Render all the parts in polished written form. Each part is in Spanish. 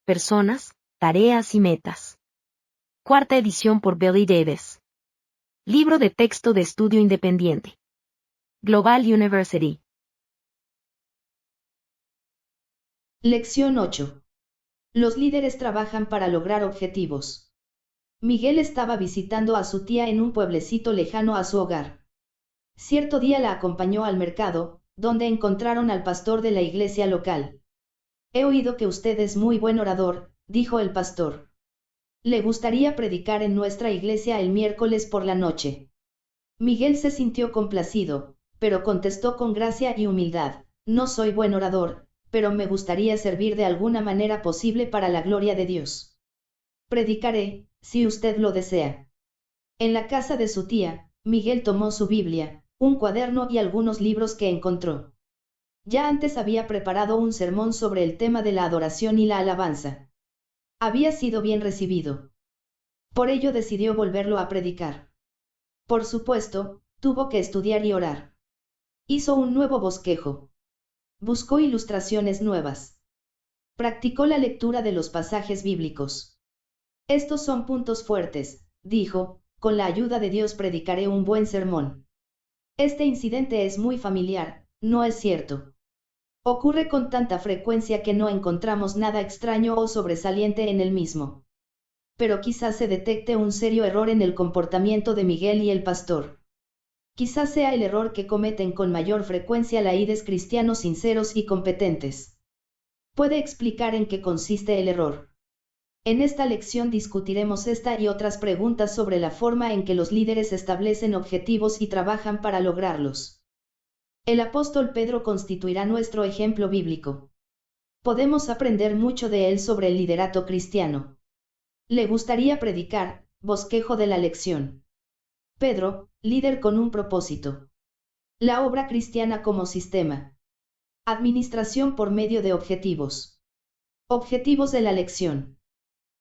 personas, tareas y metas. Cuarta edición por Billy Davis. Libro de texto de estudio independiente. Global University. Lección 8. Los líderes trabajan para lograr objetivos. Miguel estaba visitando a su tía en un pueblecito lejano a su hogar. Cierto día la acompañó al mercado, donde encontraron al pastor de la iglesia local. He oído que usted es muy buen orador, dijo el pastor. ¿Le gustaría predicar en nuestra iglesia el miércoles por la noche? Miguel se sintió complacido, pero contestó con gracia y humildad: no soy buen orador, pero me gustaría servir de alguna manera posible para la gloria de Dios. Predicaré, si usted lo desea. En la casa de su tía, Miguel tomó su Biblia, un cuaderno y algunos libros que encontró. Ya antes había preparado un sermón sobre el tema de la adoración y la alabanza. Había sido bien recibido. Por ello decidió volverlo a predicar. Por supuesto, tuvo que estudiar y orar. Hizo un nuevo bosquejo. Buscó ilustraciones nuevas. Practicó la lectura de los pasajes bíblicos. Estos son puntos fuertes, dijo, con la ayuda de Dios predicaré un buen sermón. Este incidente es muy familiar, ¿no es cierto? Ocurre con tanta frecuencia que no encontramos nada extraño o sobresaliente en el mismo. Pero quizás se detecte un serio error en el comportamiento de Miguel y el pastor. Quizás sea el error que cometen con mayor frecuencia laídes cristianos sinceros y competentes. ¿Puede explicar en qué consiste el error? En esta lección discutiremos esta y otras preguntas sobre la forma en que los líderes establecen objetivos y trabajan para lograrlos. El apóstol Pedro constituirá nuestro ejemplo bíblico. Podemos aprender mucho de él sobre el liderato cristiano. Le gustaría predicar, bosquejo de la lección. Pedro, líder con un propósito. La obra cristiana como sistema. Administración por medio de objetivos. Objetivos de la lección.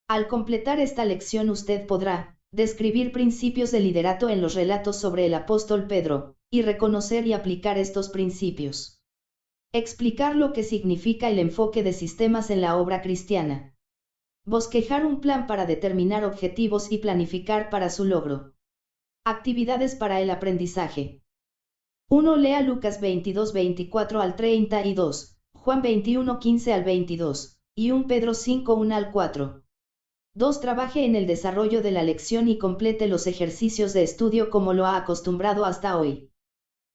Al completar esta lección usted podrá describir principios de liderato en los relatos sobre el apóstol Pedro, y reconocer y aplicar estos principios. Explicar lo que significa el enfoque de sistemas en la obra cristiana. Bosquejar un plan para determinar objetivos y planificar para su logro. Actividades para el aprendizaje. 1. Lea Lucas 22, 24 al 32, Juan 21, 15 al 22, y 1 Pedro 5, 1 al 4. 2. Trabaje en el desarrollo de la lección y complete los ejercicios de estudio como lo ha acostumbrado hasta hoy.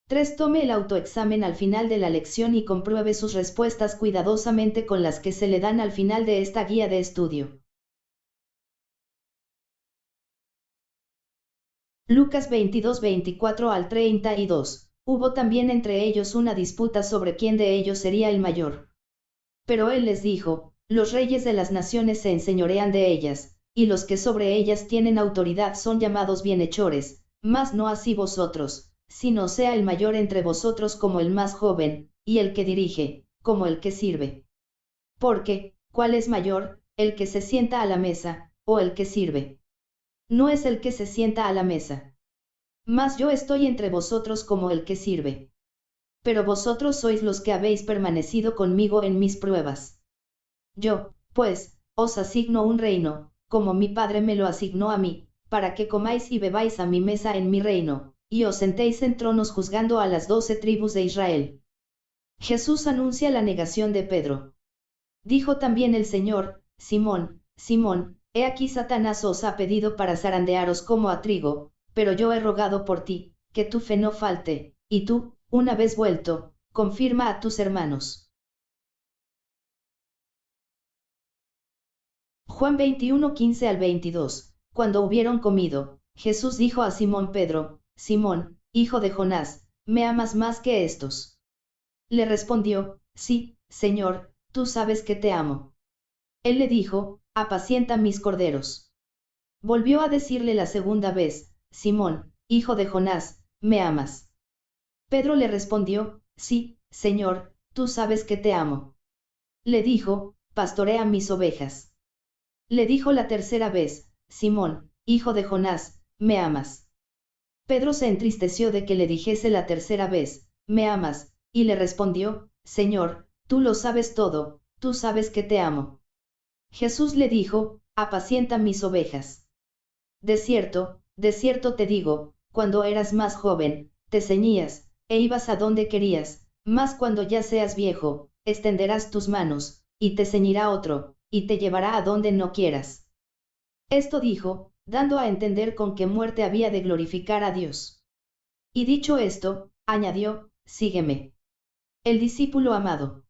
3. Tome el autoexamen al final de la lección y compruebe sus respuestas cuidadosamente con las que se le dan al final de esta guía de estudio. Lucas 22, 24 al 32. Hubo también entre ellos una disputa sobre quién de ellos sería el mayor. Pero él les dijo: los reyes de las naciones se enseñorean de ellas, y los que sobre ellas tienen autoridad son llamados bienhechores, mas no así vosotros, sino sea el mayor entre vosotros como el más joven, y el que dirige, como el que sirve. Porque, ¿cuál es mayor, el que se sienta a la mesa, o el que sirve? No es el que se sienta a la mesa. Mas yo estoy entre vosotros como el que sirve. Pero vosotros sois los que habéis permanecido conmigo en mis pruebas. Yo, pues, os asigno un reino, como mi Padre me lo asignó a mí, para que comáis y bebáis a mi mesa en mi reino, y os sentéis en tronos juzgando a las 12 tribus de Israel. Jesús anuncia la negación de Pedro. Dijo también el Señor: Simón, Simón, he aquí Satanás os ha pedido para zarandearos como a trigo, pero yo he rogado por ti, que tu fe no falte, y tú, una vez vuelto, confirma a tus hermanos. Juan 21, 15 al 22. Cuando hubieron comido, Jesús dijo a Simón Pedro: Simón, hijo de Jonás, ¿me amas más que estos? Le respondió: sí, Señor, tú sabes que te amo. Él le dijo: apacienta mis corderos. Volvió a decirle la segunda vez: Simón, hijo de Jonás, ¿me amas? Pedro le respondió: sí, Señor, tú sabes que te amo. Le dijo: pastorea mis ovejas. Le dijo la tercera vez: Simón, hijo de Jonás, ¿me amas? Pedro se entristeció de que le dijese la tercera vez: ¿me amas? Y le respondió: Señor, tú lo sabes todo, tú sabes que te amo. Jesús le dijo, apacienta mis ovejas. De cierto te digo, cuando eras más joven, te ceñías, e ibas a donde querías, mas cuando ya seas viejo, extenderás tus manos, y te ceñirá otro, y te llevará a donde no quieras. Esto dijo, dando a entender con qué muerte había de glorificar a Dios. Y dicho esto, añadió, sígueme. El discípulo amado.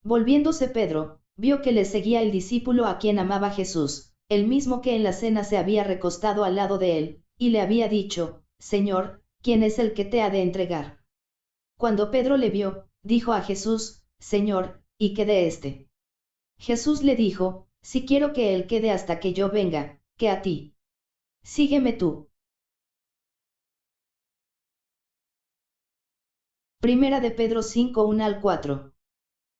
Volviéndose Pedro, vio que le seguía el discípulo a quien amaba Jesús, el mismo que en la cena se había recostado al lado de él, y le había dicho, Señor, ¿quién es el que te ha de entregar? Cuando Pedro le vio, dijo a Jesús, Señor, ¿y qué de éste? Jesús le dijo, si quiero que él quede hasta que yo venga, que a ti. Sígueme tú. Primera de Pedro 5, 1 al 4.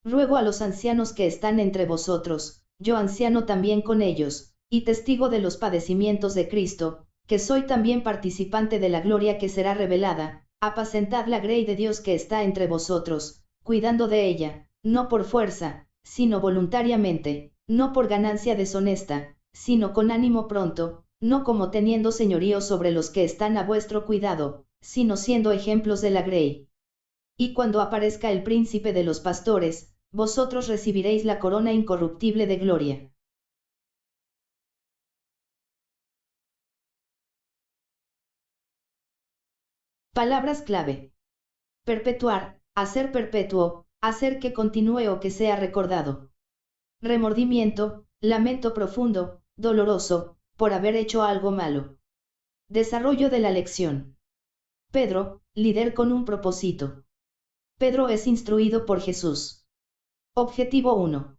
Ruego a los ancianos que están entre vosotros, yo anciano también con ellos, y testigo de los padecimientos de Cristo, que soy también participante de la gloria que será revelada, apacentad la grey de Dios que está entre vosotros, cuidando de ella, no por fuerza, sino voluntariamente, no por ganancia deshonesta, sino con ánimo pronto, no como teniendo señorío sobre los que están a vuestro cuidado, sino siendo ejemplos de la grey. Y cuando aparezca el príncipe de los pastores, vosotros recibiréis la corona incorruptible de gloria. Palabras clave. Perpetuar, hacer perpetuo, hacer que continúe o que sea recordado. Remordimiento, lamento profundo, doloroso, por haber hecho algo malo. Desarrollo de la lección. Pedro, líder con un propósito. Pedro es instruido por Jesús. Objetivo 1.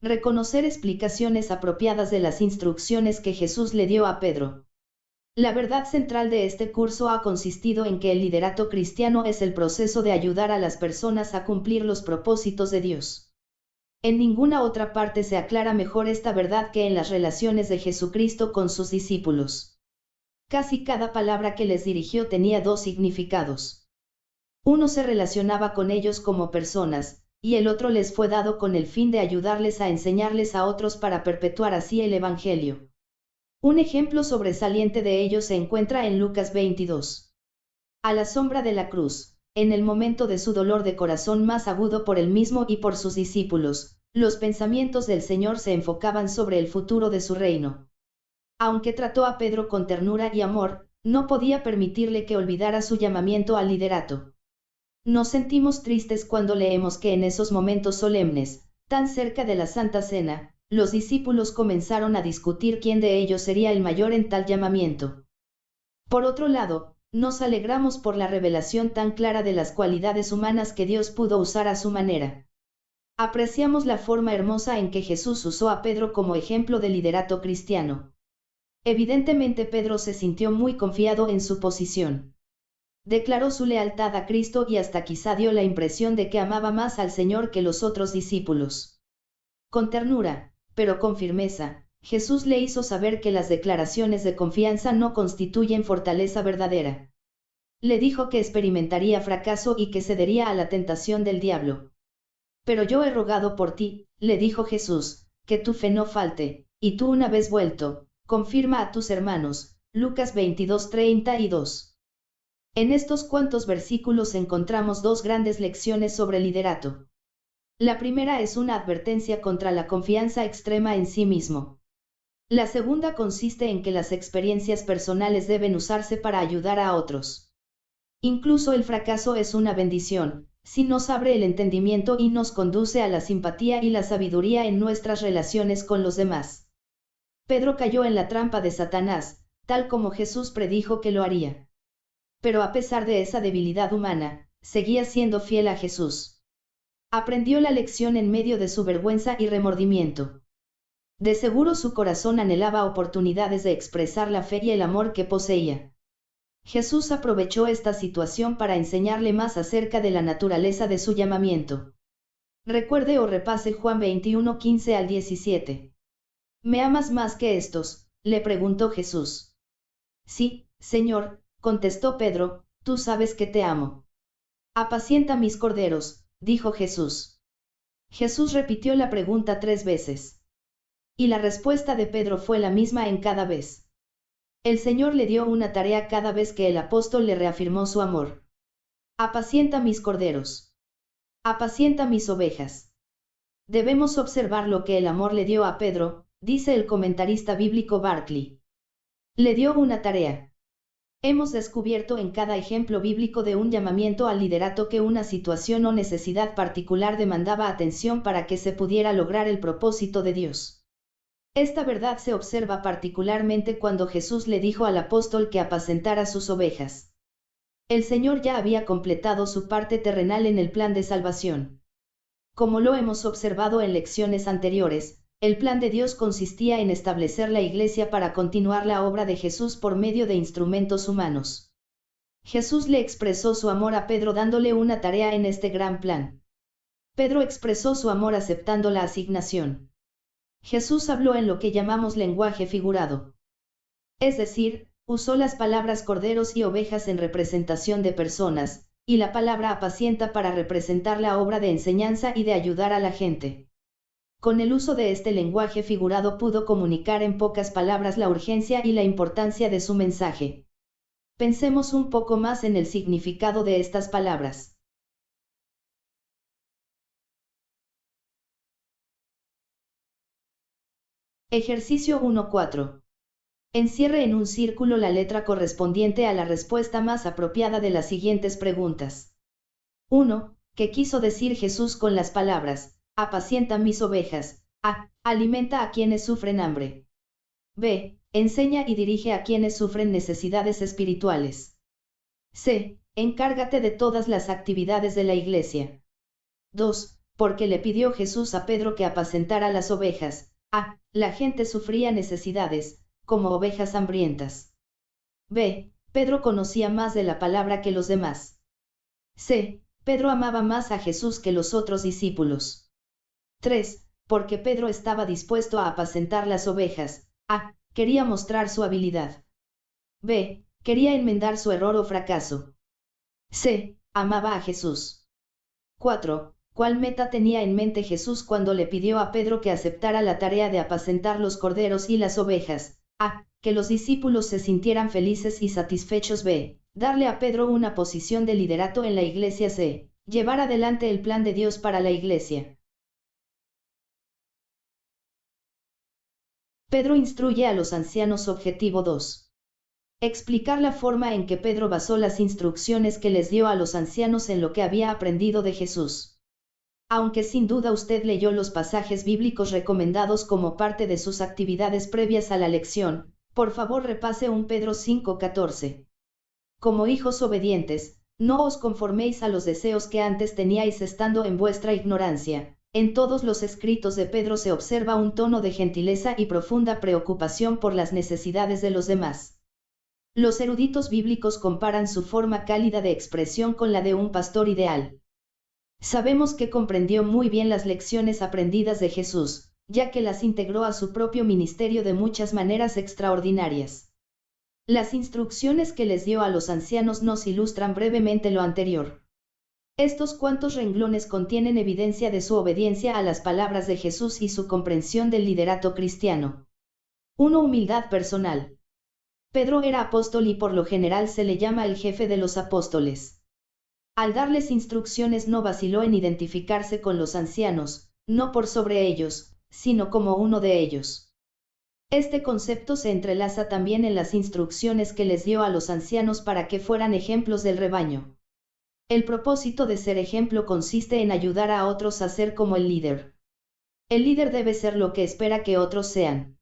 Reconocer explicaciones apropiadas de las instrucciones que Jesús le dio a Pedro. La verdad central de este curso ha consistido en que el liderato cristiano es el proceso de ayudar a las personas a cumplir los propósitos de Dios. En ninguna otra parte se aclara mejor esta verdad que en las relaciones de Jesucristo con sus discípulos. Casi cada palabra que les dirigió tenía dos significados. Uno se relacionaba con ellos como personas, y el otro les fue dado con el fin de ayudarles a enseñarles a otros para perpetuar así el Evangelio. Un ejemplo sobresaliente de ello se encuentra en Lucas 22. A la sombra de la cruz, en el momento de su dolor de corazón más agudo por él mismo y por sus discípulos, los pensamientos del Señor se enfocaban sobre el futuro de su reino. Aunque trató a Pedro con ternura y amor, no podía permitirle que olvidara su llamamiento al liderato. Nos sentimos tristes cuando leemos que en esos momentos solemnes, tan cerca de la Santa Cena, los discípulos comenzaron a discutir quién de ellos sería el mayor en tal llamamiento. Por otro lado, nos alegramos por la revelación tan clara de las cualidades humanas que Dios pudo usar a su manera. Apreciamos la forma hermosa en que Jesús usó a Pedro como ejemplo de liderato cristiano. Evidentemente Pedro se sintió muy confiado en su posición. Declaró su lealtad a Cristo y hasta quizá dio la impresión de que amaba más al Señor que los otros discípulos. Con ternura, pero con firmeza, Jesús le hizo saber que las declaraciones de confianza no constituyen fortaleza verdadera. Le dijo que experimentaría fracaso y que cedería a la tentación del diablo. Pero yo he rogado por ti, le dijo Jesús, que tu fe no falte, y tú una vez vuelto, confirma a tus hermanos. Lucas 22:32. En estos cuantos versículos encontramos dos grandes lecciones sobre liderato. La primera es una advertencia contra la confianza extrema en sí mismo. La segunda consiste en que las experiencias personales deben usarse para ayudar a otros. Incluso el fracaso es una bendición, si nos abre el entendimiento y nos conduce a la simpatía y la sabiduría en nuestras relaciones con los demás. Pedro cayó en la trampa de Satanás, tal como Jesús predijo que lo haría. Pero a pesar de esa debilidad humana, seguía siendo fiel a Jesús. Aprendió la lección en medio de su vergüenza y remordimiento. De seguro su corazón anhelaba oportunidades de expresar la fe y el amor que poseía. Jesús aprovechó esta situación para enseñarle más acerca de la naturaleza de su llamamiento. Recuerde o repase Juan 21:15 al 17. ¿Me amas más que estos?, le preguntó Jesús. Sí, Señor, contestó Pedro, tú sabes que te amo. Apacienta mis corderos, dijo Jesús. Jesús repitió la pregunta 3 veces. Y la respuesta de Pedro fue la misma en cada vez. El Señor le dio una tarea cada vez que el apóstol le reafirmó su amor. Apacienta mis corderos. Apacienta mis ovejas. Debemos observar lo que el amor le dio a Pedro, dice el comentarista bíblico Barclay. Le dio una tarea. Hemos descubierto en cada ejemplo bíblico de un llamamiento al liderato que una situación o necesidad particular demandaba atención para que se pudiera lograr el propósito de Dios. Esta verdad se observa particularmente cuando Jesús le dijo al apóstol que apacentara sus ovejas. El Señor ya había completado su parte terrenal en el plan de salvación. Como lo hemos observado en lecciones anteriores, el plan de Dios consistía en establecer la Iglesia para continuar la obra de Jesús por medio de instrumentos humanos. Jesús le expresó su amor a Pedro dándole una tarea en este gran plan. Pedro expresó su amor aceptando la asignación. Jesús habló en lo que llamamos lenguaje figurado. Es decir, usó las palabras corderos y ovejas en representación de personas, y la palabra apacienta para representar la obra de enseñanza y de ayudar a la gente. Con el uso de este lenguaje figurado pudo comunicar en pocas palabras la urgencia y la importancia de su mensaje. Pensemos un poco más en el significado de estas palabras. Ejercicio 1.4. Encierre en un círculo la letra correspondiente a la respuesta más apropiada de las siguientes preguntas. 1. ¿Qué quiso decir Jesús con las palabras, apacienta mis ovejas? A. Alimenta a quienes sufren hambre. B. Enseña y dirige a quienes sufren necesidades espirituales. C. Encárgate de todas las actividades de la Iglesia. 2. ¿Por qué le pidió Jesús a Pedro que apacentara las ovejas? A. La gente sufría necesidades, como ovejas hambrientas. B. Pedro conocía más de la palabra que los demás. C. Pedro amaba más a Jesús que los otros discípulos. 3. Porque Pedro estaba dispuesto a apacentar las ovejas. A. Quería mostrar su habilidad. B. Quería enmendar su error o fracaso. C. Amaba a Jesús. 4. ¿Cuál meta tenía en mente Jesús cuando le pidió a Pedro que aceptara la tarea de apacentar los corderos y las ovejas? A. Que los discípulos se sintieran felices y satisfechos. B. Darle a Pedro una posición de liderato en la Iglesia. C. Llevar adelante el plan de Dios para la Iglesia. Pedro instruye a los ancianos. Objetivo 2. Explicar la forma en que Pedro basó las instrucciones que les dio a los ancianos en lo que había aprendido de Jesús. Aunque sin duda usted leyó los pasajes bíblicos recomendados como parte de sus actividades previas a la lección, por favor repase 1 Pedro 5:14. Como hijos obedientes, no os conforméis a los deseos que antes teníais estando en vuestra ignorancia. En todos los escritos de Pedro se observa un tono de gentileza y profunda preocupación por las necesidades de los demás. Los eruditos bíblicos comparan su forma cálida de expresión con la de un pastor ideal. Sabemos que comprendió muy bien las lecciones aprendidas de Jesús, ya que las integró a su propio ministerio de muchas maneras extraordinarias. Las instrucciones que les dio a los ancianos nos ilustran brevemente lo anterior. Estos cuantos renglones contienen evidencia de su obediencia a las palabras de Jesús y su comprensión del liderato cristiano. 1. Humildad personal. Pedro era apóstol y por lo general se le llama el jefe de los apóstoles. Al darles instrucciones no vaciló en identificarse con los ancianos, no por sobre ellos, sino como uno de ellos. Este concepto se entrelaza también en las instrucciones que les dio a los ancianos para que fueran ejemplos del rebaño. El propósito de ser ejemplo consiste en ayudar a otros a ser como el líder. El líder debe ser lo que espera que otros sean.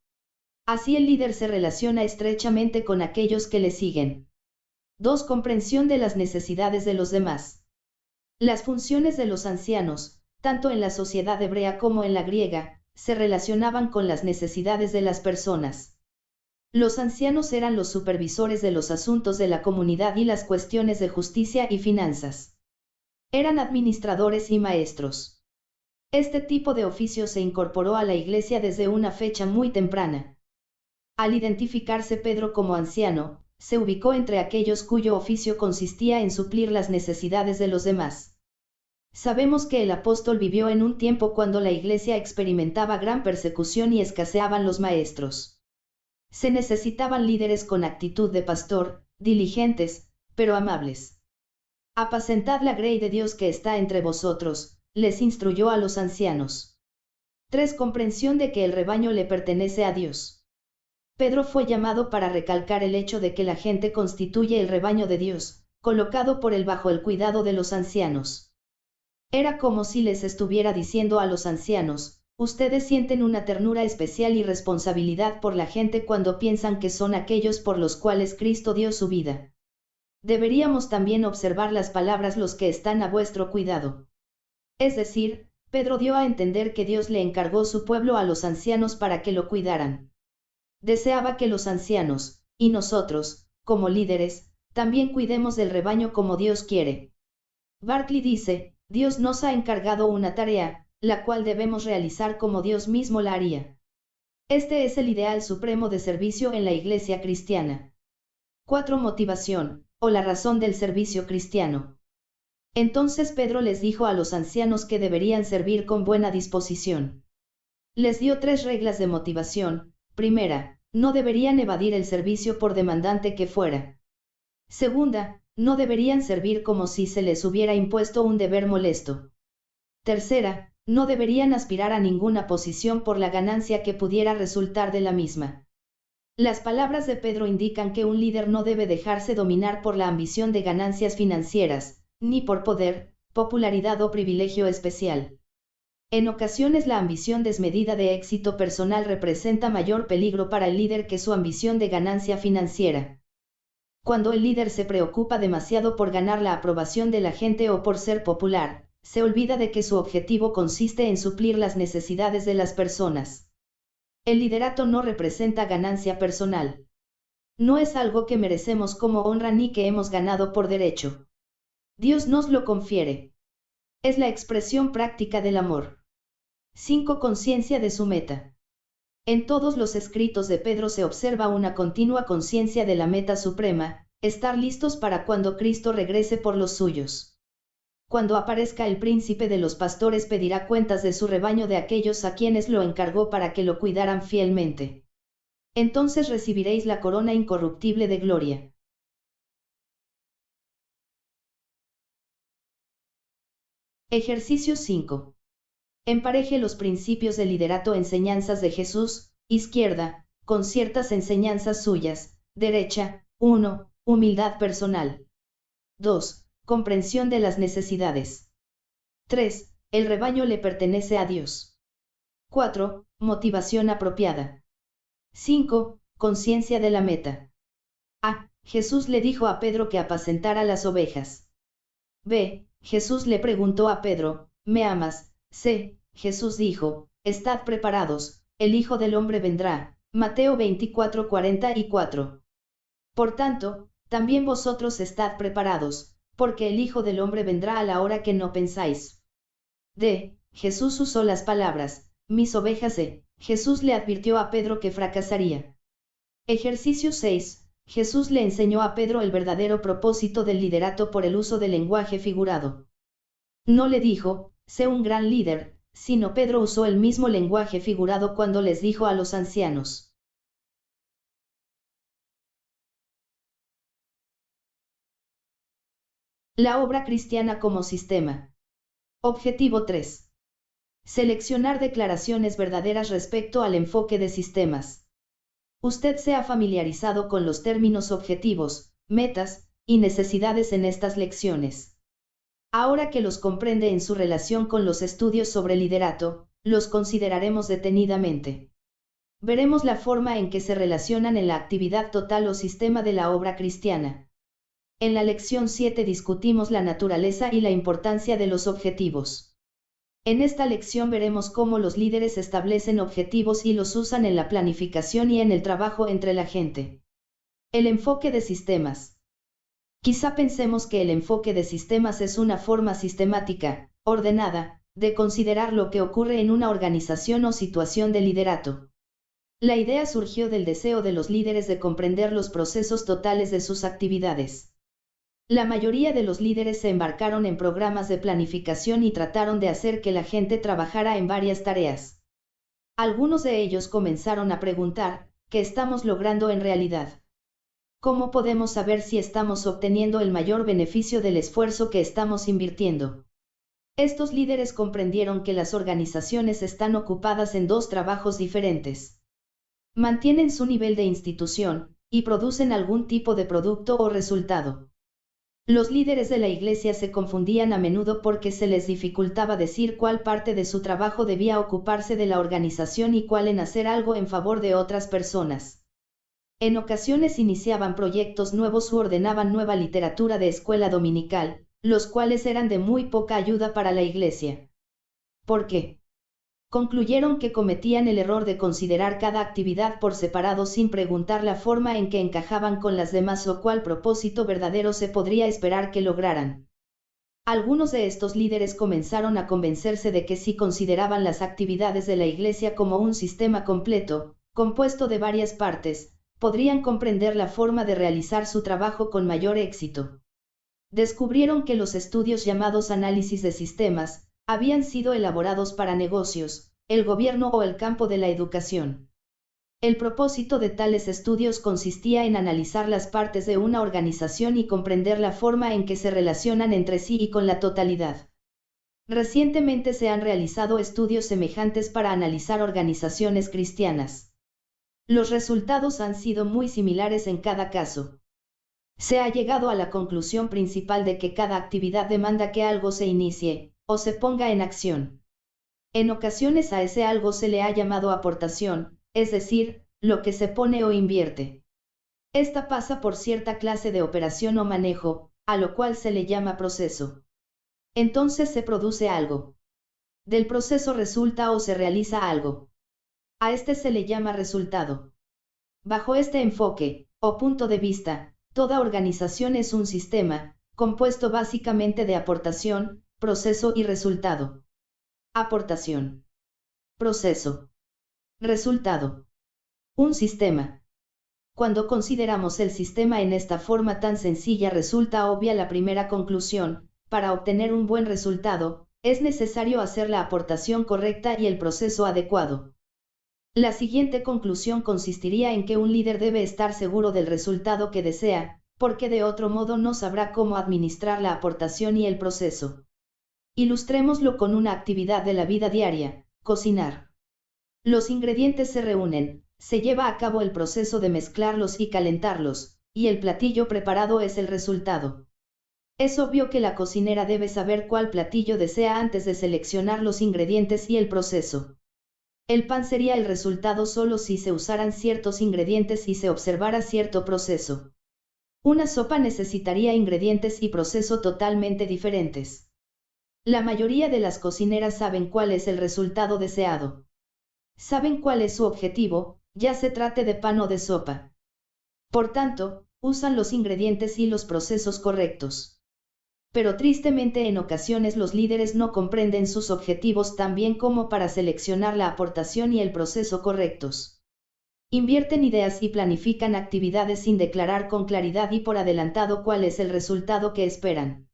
Así el líder se relaciona estrechamente con aquellos que le siguen. 2. Comprensión de las necesidades de los demás. Las funciones de los ancianos, tanto en la sociedad hebrea como en la griega, se relacionaban con las necesidades de las personas. Los ancianos eran los supervisores de los asuntos de la comunidad y las cuestiones de justicia y finanzas. Eran administradores y maestros. Este tipo de oficio se incorporó a la Iglesia desde una fecha muy temprana. Al identificarse Pedro como anciano, se ubicó entre aquellos cuyo oficio consistía en suplir las necesidades de los demás. Sabemos que el apóstol vivió en un tiempo cuando la iglesia experimentaba gran persecución y escaseaban los maestros. Se necesitaban líderes con actitud de pastor, diligentes, pero amables. Apacentad la grey de Dios que está entre vosotros, les instruyó a los ancianos. 3. Comprensión de que el rebaño le pertenece a Dios. Pedro fue llamado para recalcar el hecho de que la gente constituye el rebaño de Dios, colocado por él bajo el cuidado de los ancianos. Era como si les estuviera diciendo a los ancianos: ustedes sienten una ternura especial y responsabilidad por la gente cuando piensan que son aquellos por los cuales Cristo dio su vida. Deberíamos también observar las palabras los que están a vuestro cuidado. Es decir, Pedro dio a entender que Dios le encargó su pueblo a los ancianos para que lo cuidaran. Deseaba que los ancianos, y nosotros, como líderes, también cuidemos del rebaño como Dios quiere. Barclay dice: Dios nos ha encargado una tarea, la cual debemos realizar como Dios mismo la haría. Este es el ideal supremo de servicio en la iglesia cristiana. 4. Motivación, o la razón del servicio cristiano. Entonces Pedro les dijo a los ancianos que deberían servir con buena disposición. Les dio 3 reglas de motivación. Primera, no deberían evadir el servicio por demandante que fuera. Segunda, no deberían servir como si se les hubiera impuesto un deber molesto. Tercera, no deberían aspirar a ninguna posición por la ganancia que pudiera resultar de la misma. Las palabras de Pedro indican que un líder no debe dejarse dominar por la ambición de ganancias financieras, ni por poder, popularidad o privilegio especial. En ocasiones la ambición desmedida de éxito personal representa mayor peligro para el líder que su ambición de ganancia financiera. Cuando el líder se preocupa demasiado por ganar la aprobación de la gente o por ser popular, se olvida de que su objetivo consiste en suplir las necesidades de las personas. El liderato no representa ganancia personal. No es algo que merecemos como honra ni que hemos ganado por derecho. Dios nos lo confiere. Es la expresión práctica del amor. 5. Conciencia de su meta. En todos los escritos de Pedro se observa una continua conciencia de la meta suprema: estar listos para cuando Cristo regrese por los suyos. Cuando aparezca el príncipe de los pastores pedirá cuentas de su rebaño de aquellos a quienes lo encargó para que lo cuidaran fielmente. Entonces recibiréis la corona incorruptible de gloria. Ejercicio 5. Empareje los principios de liderato enseñanzas de Jesús, izquierda, con ciertas enseñanzas suyas, derecha. 1. Humildad personal. 2. Comprensión de las necesidades. 3. El rebaño le pertenece a Dios. 4. Motivación apropiada. 5. Conciencia de la meta. A. Jesús le dijo a Pedro que apacentara las ovejas. B. Jesús le preguntó a Pedro: ¿me amas? C. Jesús dijo: estad preparados, el Hijo del Hombre vendrá. Mateo 24:44. Por tanto, también vosotros estad preparados, porque el Hijo del Hombre vendrá a la hora que no pensáis. D. Jesús usó las palabras: mis ovejas. Jesús le advirtió a Pedro que fracasaría. Ejercicio 6. Jesús le enseñó a Pedro el verdadero propósito del liderato por el uso del lenguaje figurado. No le dijo: sé un gran líder, sino Pedro usó el mismo lenguaje figurado cuando les dijo a los ancianos: la obra cristiana como sistema. Objetivo 3. Seleccionar declaraciones verdaderas respecto al enfoque de sistemas. Usted se ha familiarizado con los términos objetivos, metas y necesidades en estas lecciones. Ahora que los comprende en su relación con los estudios sobre liderato, los consideraremos detenidamente. Veremos la forma en que se relacionan en la actividad total o sistema de la obra cristiana. En la lección 7 discutimos la naturaleza y la importancia de los objetivos. En esta lección veremos cómo los líderes establecen objetivos y los usan en la planificación y en el trabajo entre la gente. El enfoque de sistemas. Quizá pensemos que el enfoque de sistemas es una forma sistemática, ordenada, de considerar lo que ocurre en una organización o situación de liderato. La idea surgió del deseo de los líderes de comprender los procesos totales de sus actividades. La mayoría de los líderes se embarcaron en programas de planificación y trataron de hacer que la gente trabajara en varias tareas. Algunos de ellos comenzaron a preguntar, ¿qué estamos logrando en realidad? ¿Cómo podemos saber si estamos obteniendo el mayor beneficio del esfuerzo que estamos invirtiendo? Estos líderes comprendieron que las organizaciones están ocupadas en dos trabajos diferentes. Mantienen su nivel de institución, y producen algún tipo de producto o resultado. Los líderes de la iglesia se confundían a menudo porque se les dificultaba decir cuál parte de su trabajo debía ocuparse de la organización y cuál en hacer algo en favor de otras personas. En ocasiones iniciaban proyectos nuevos u ordenaban nueva literatura de escuela dominical, los cuales eran de muy poca ayuda para la iglesia. ¿Por qué? Concluyeron que cometían el error de considerar cada actividad por separado sin preguntar la forma en que encajaban con las demás o cuál propósito verdadero se podría esperar que lograran. Algunos de estos líderes comenzaron a convencerse de que si consideraban las actividades de la iglesia como un sistema completo, compuesto de varias partes, podrían comprender la forma de realizar su trabajo con mayor éxito. Descubrieron que los estudios llamados análisis de sistemas, habían sido elaborados para negocios, el gobierno o el campo de la educación. El propósito de tales estudios consistía en analizar las partes de una organización y comprender la forma en que se relacionan entre sí y con la totalidad. Recientemente se han realizado estudios semejantes para analizar organizaciones cristianas. Los resultados han sido muy similares en cada caso. Se ha llegado a la conclusión principal de que cada actividad demanda que algo se inicie, o se ponga en acción. En ocasiones a ese algo se le ha llamado aportación, es decir, lo que se pone o invierte. Esta pasa por cierta clase de operación o manejo, a lo cual se le llama proceso. Entonces se produce algo. Del proceso resulta o se realiza algo. A este se le llama resultado. Bajo este enfoque, o punto de vista, toda organización es un sistema, compuesto básicamente de aportación, proceso y resultado. Aportación. Proceso. Resultado. Un sistema. Cuando consideramos el sistema en esta forma tan sencilla resulta obvia la primera conclusión: para obtener un buen resultado, es necesario hacer la aportación correcta y el proceso adecuado. La siguiente conclusión consistiría en que un líder debe estar seguro del resultado que desea, porque de otro modo no sabrá cómo administrar la aportación y el proceso. Ilustrémoslo con una actividad de la vida diaria: cocinar. Los ingredientes se reúnen, se lleva a cabo el proceso de mezclarlos y calentarlos, y el platillo preparado es el resultado. Es obvio que la cocinera debe saber cuál platillo desea antes de seleccionar los ingredientes y el proceso. El pan sería el resultado solo si se usaran ciertos ingredientes y se observara cierto proceso. Una sopa necesitaría ingredientes y proceso totalmente diferentes. La mayoría de las cocineras saben cuál es el resultado deseado. Saben cuál es su objetivo, ya se trate de pan o de sopa. Por tanto, usan los ingredientes y los procesos correctos. Pero tristemente en ocasiones los líderes no comprenden sus objetivos tan bien como para seleccionar la aportación y el proceso correctos. Invierten ideas y planifican actividades sin declarar con claridad y por adelantado cuál es el resultado que esperan.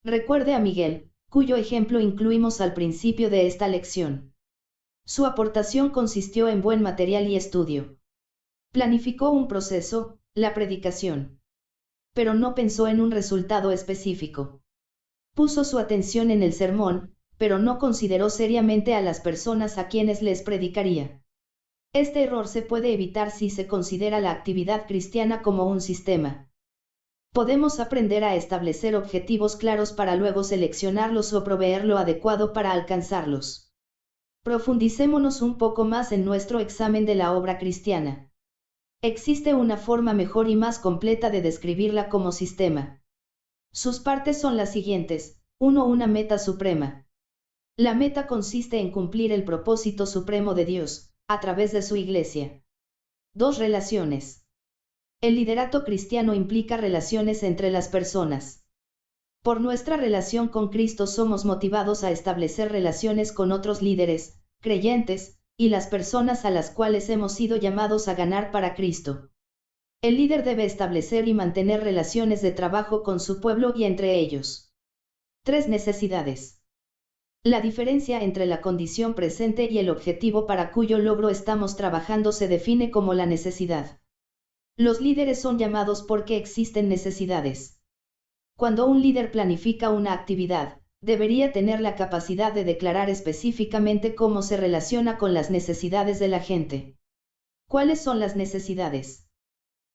Recuerde a Miguel, cuyo ejemplo incluimos al principio de esta lección. Su aportación consistió en buen material y estudio. Planificó un proceso, la predicación. Pero no pensó en un resultado específico. Puso su atención en el sermón, pero no consideró seriamente a las personas a quienes les predicaría. Este error se puede evitar si se considera la actividad cristiana como un sistema. Podemos aprender a establecer objetivos claros para luego seleccionarlos o proveer lo adecuado para alcanzarlos. Profundicémonos un poco más en nuestro examen de la obra cristiana. Existe una forma mejor y más completa de describirla como sistema. Sus partes son las siguientes: 1. Una meta suprema. La meta consiste en cumplir el propósito supremo de Dios, a través de su iglesia. 2. Relaciones. El liderato cristiano implica relaciones entre las personas. Por nuestra relación con Cristo somos motivados a establecer relaciones con otros líderes, creyentes, y las personas a las cuales hemos sido llamados a ganar para Cristo. El líder debe establecer y mantener relaciones de trabajo con su pueblo y entre ellos. 3 necesidades. La diferencia entre la condición presente y el objetivo para cuyo logro estamos trabajando se define como la necesidad. Los líderes son llamados porque existen necesidades. Cuando un líder planifica una actividad, debería tener la capacidad de declarar específicamente cómo se relaciona con las necesidades de la gente. ¿Cuáles son las necesidades?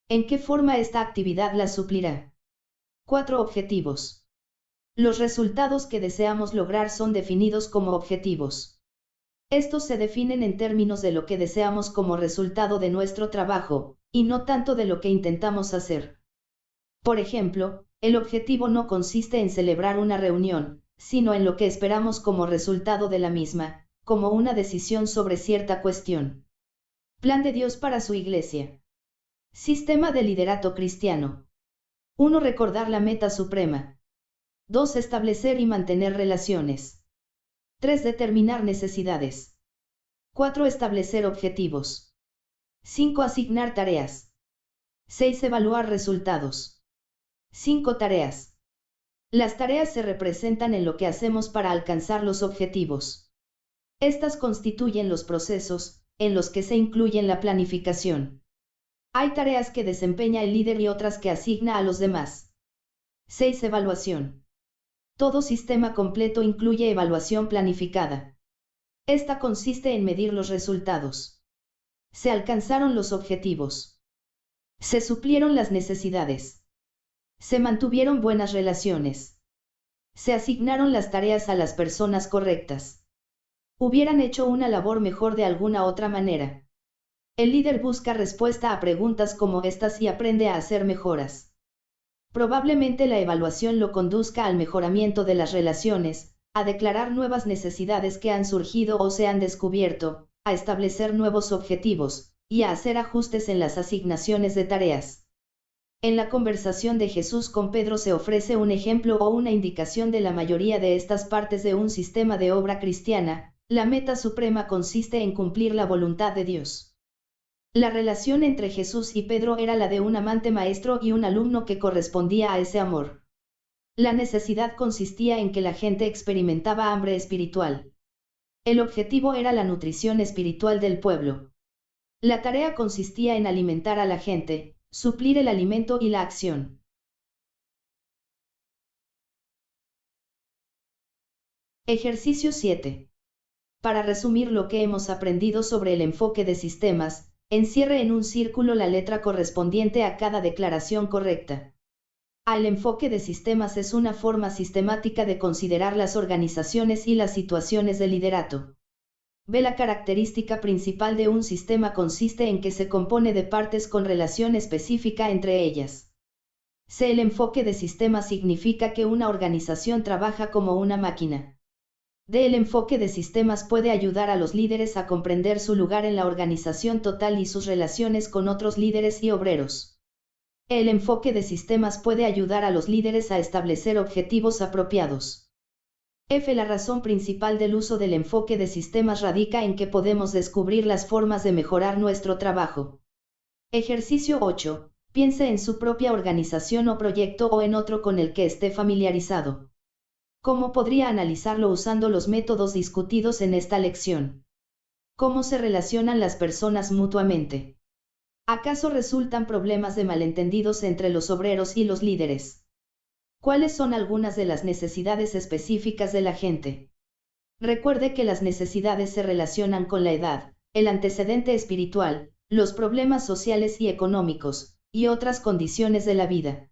¿En qué forma esta actividad las suplirá? 4 objetivos. Los resultados que deseamos lograr son definidos como objetivos. Estos se definen en términos de lo que deseamos como resultado de nuestro trabajo, y no tanto de lo que intentamos hacer. Por ejemplo, el objetivo no consiste en celebrar una reunión, sino en lo que esperamos como resultado de la misma, como una decisión sobre cierta cuestión. Plan de Dios para su Iglesia. Sistema de liderato cristiano. 1. Recordar la meta suprema. 2. Establecer y mantener relaciones. 3. Determinar necesidades. 4. Establecer objetivos. 5. Asignar tareas. 6. Evaluar resultados. 5 tareas. Las tareas se representan en lo que hacemos para alcanzar los objetivos. Estas constituyen los procesos, en los que se incluyen la planificación. Hay tareas que desempeña el líder y otras que asigna a los demás. 6. Evaluación. Todo sistema completo incluye evaluación planificada. Esta consiste en medir los resultados. Se alcanzaron los objetivos. Se suplieron las necesidades. Se mantuvieron buenas relaciones. Se asignaron las tareas a las personas correctas. Hubieran hecho una labor mejor de alguna otra manera. El líder busca respuesta a preguntas como estas y aprende a hacer mejoras. Probablemente la evaluación lo conduzca al mejoramiento de las relaciones, a declarar nuevas necesidades que han surgido o se han descubierto, a establecer nuevos objetivos, y a hacer ajustes en las asignaciones de tareas. En la conversación de Jesús con Pedro se ofrece un ejemplo o una indicación de la mayoría de estas partes de un sistema de obra cristiana. La meta suprema consiste en cumplir la voluntad de Dios. La relación entre Jesús y Pedro era la de un amante maestro y un alumno que correspondía a ese amor. La necesidad consistía en que la gente experimentaba hambre espiritual. El objetivo era la nutrición espiritual del pueblo. La tarea consistía en alimentar a la gente, suplir el alimento y la acción. Ejercicio 7. Para resumir lo que hemos aprendido sobre el enfoque de sistemas, encierre en un círculo la letra correspondiente a cada declaración correcta. El enfoque de sistemas es una forma sistemática de considerar las organizaciones y las situaciones de liderato. B. La característica principal de un sistema consiste en que se compone de partes con relación específica entre ellas. C. El enfoque de sistema significa que una organización trabaja como una máquina. D. El enfoque de sistemas puede ayudar a los líderes a comprender su lugar en la organización total y sus relaciones con otros líderes y obreros. El enfoque de sistemas puede ayudar a los líderes a establecer objetivos apropiados. F. La razón principal del uso del enfoque de sistemas radica en que podemos descubrir las formas de mejorar nuestro trabajo. Ejercicio 8. Piense en su propia organización o proyecto o en otro con el que esté familiarizado. ¿Cómo podría analizarlo usando los métodos discutidos en esta lección? ¿Cómo se relacionan las personas mutuamente? ¿Acaso resultan problemas de malentendidos entre los obreros y los líderes? ¿Cuáles son algunas de las necesidades específicas de la gente? Recuerde que las necesidades se relacionan con la edad, el antecedente espiritual, los problemas sociales y económicos, y otras condiciones de la vida.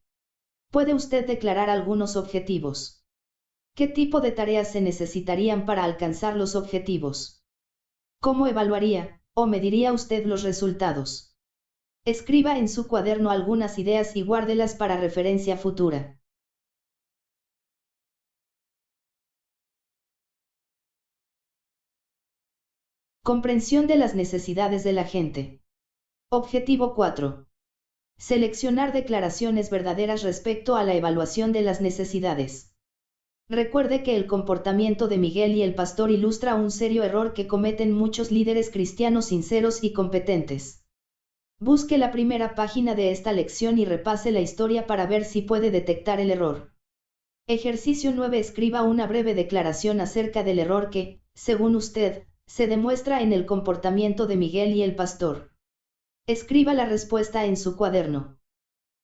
¿Puede usted declarar algunos objetivos? ¿Qué tipo de tareas se necesitarían para alcanzar los objetivos? ¿Cómo evaluaría, o mediría usted los resultados? Escriba en su cuaderno algunas ideas y guárdelas para referencia futura. Comprensión de las necesidades de la gente. Objetivo 4. Seleccionar declaraciones verdaderas respecto a la evaluación de las necesidades. Recuerde que el comportamiento de Miguel y el pastor ilustra un serio error que cometen muchos líderes cristianos sinceros y competentes. Busque la primera página de esta lección y repase la historia para ver si puede detectar el error. Ejercicio 9. Escriba una breve declaración acerca del error que, según usted, se demuestra en el comportamiento de Miguel y el pastor. Escriba la respuesta en su cuaderno.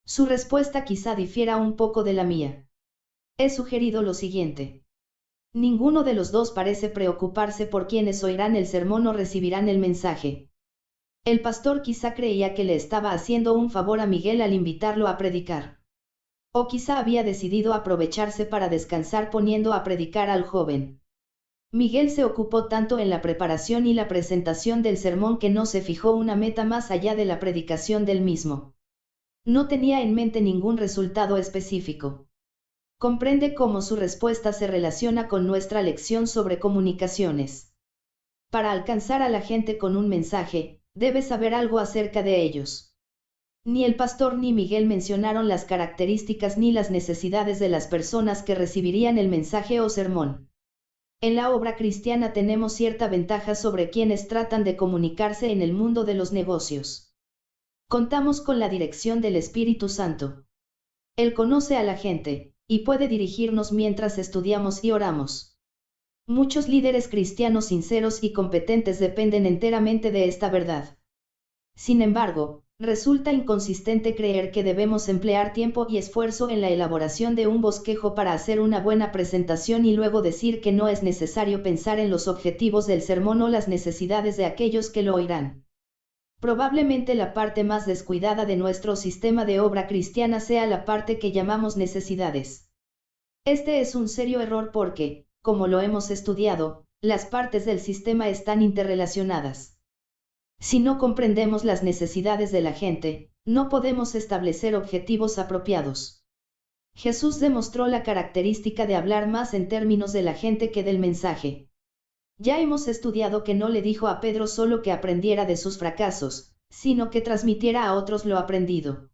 Su respuesta quizá difiera un poco de la mía. He sugerido lo siguiente. Ninguno de los dos parece preocuparse por quienes oirán el sermón o recibirán el mensaje. El pastor quizá creía que le estaba haciendo un favor a Miguel al invitarlo a predicar. O quizá había decidido aprovecharse para descansar poniendo a predicar al joven. Miguel se ocupó tanto en la preparación y la presentación del sermón que no se fijó una meta más allá de la predicación del mismo. No tenía en mente ningún resultado específico. Comprende cómo su respuesta se relaciona con nuestra lección sobre comunicaciones. Para alcanzar a la gente con un mensaje, debes saber algo acerca de ellos. Ni el pastor ni Miguel mencionaron las características ni las necesidades de las personas que recibirían el mensaje o sermón. En la obra cristiana tenemos cierta ventaja sobre quienes tratan de comunicarse en el mundo de los negocios. Contamos con la dirección del Espíritu Santo. Él conoce a la gente, y puede dirigirnos mientras estudiamos y oramos. Muchos líderes cristianos sinceros y competentes dependen enteramente de esta verdad. Sin embargo, resulta inconsistente creer que debemos emplear tiempo y esfuerzo en la elaboración de un bosquejo para hacer una buena presentación y luego decir que no es necesario pensar en los objetivos del sermón o las necesidades de aquellos que lo oirán. Probablemente la parte más descuidada de nuestro sistema de obra cristiana sea la parte que llamamos necesidades. Este es un serio error porque, como lo hemos estudiado, las partes del sistema están interrelacionadas. Si no comprendemos las necesidades de la gente, no podemos establecer objetivos apropiados. Jesús demostró la característica de hablar más en términos de la gente que del mensaje. Ya hemos estudiado que no le dijo a Pedro solo que aprendiera de sus fracasos, sino que transmitiera a otros lo aprendido.